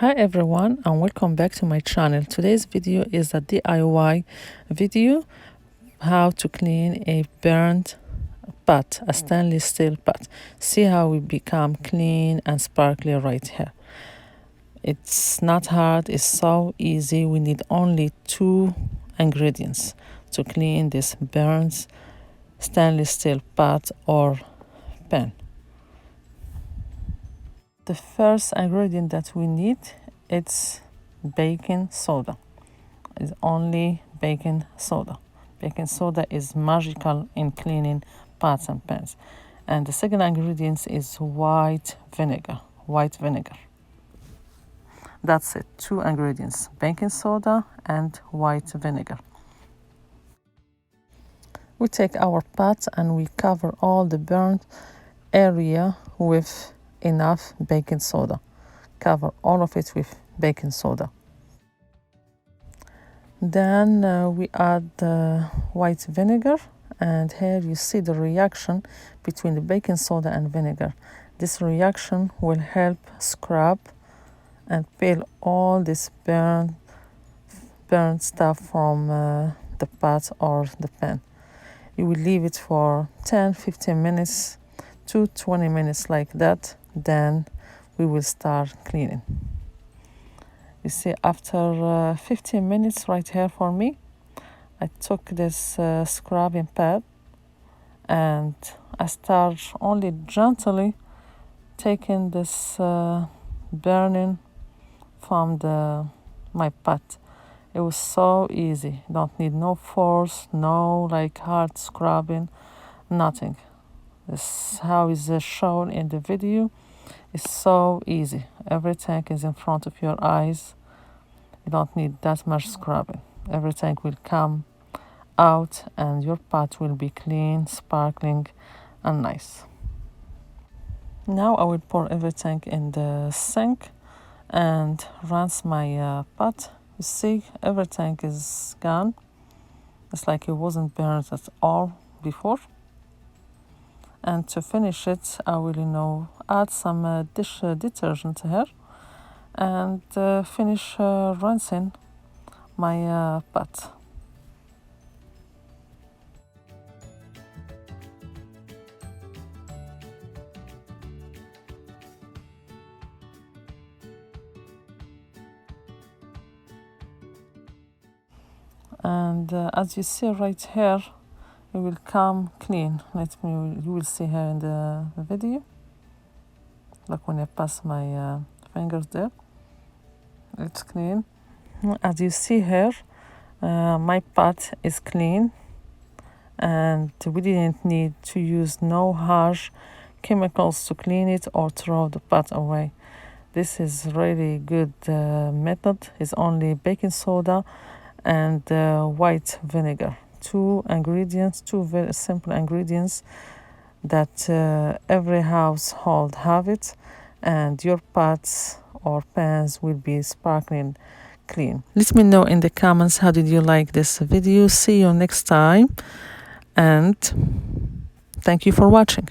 Hi everyone and welcome back to my channel. Today's video is a DIY video how to clean a burnt pot, a stainless steel pot. See how it become clean and sparkly right here. It's not hard, it's so easy. We need only 2 ingredients to clean this burnt stainless steel pot or pan. The first ingredient that we need it's baking soda. It's only baking soda. Baking soda is magical in cleaning pots and pans. And the second ingredient is white vinegar. White vinegar. That's it. 2 ingredients: baking soda and white vinegar. We take our pot and we cover all the burnt area with enough baking soda. Cover all of it with baking soda. Then we add white vinegar, and here you see the reaction between the baking soda and vinegar. This reaction will help scrub and peel all this burnt stuff from the pot or the pan. You will leave it for 10-15 minutes to 20 minutes like that. Then we will start cleaning. You see, after 15 minutes right here for me, I took this scrubbing pad and I start only gently taking this burning from my pot. It was so easy. You don't need no force, no like hard scrubbing, nothing. This is how is shown in the video. It's so easy. Everything is in front of your eyes. You don't need that much scrubbing. Everything will come out and your pot will be clean, sparkling and nice. Now I will pour everything in the sink and rinse my pot. You see, everything is gone. It's like it wasn't burnt at all before. And to finish it, I will add some dish detergent here and finish rinsing my pot. And as you see right here, it will come clean. You will see here in the video. Like when I pass my fingers there, it's clean. As you see here, my pot is clean, and we didn't need to use no harsh chemicals to clean it or throw the pot away. This is really good method. It's only baking soda and white vinegar. 2 ingredients, 2 very simple ingredients that every household have it, and your pots or pans will be sparkling clean. Let me know in the comments how did you like this video. See you next time and thank you for watching.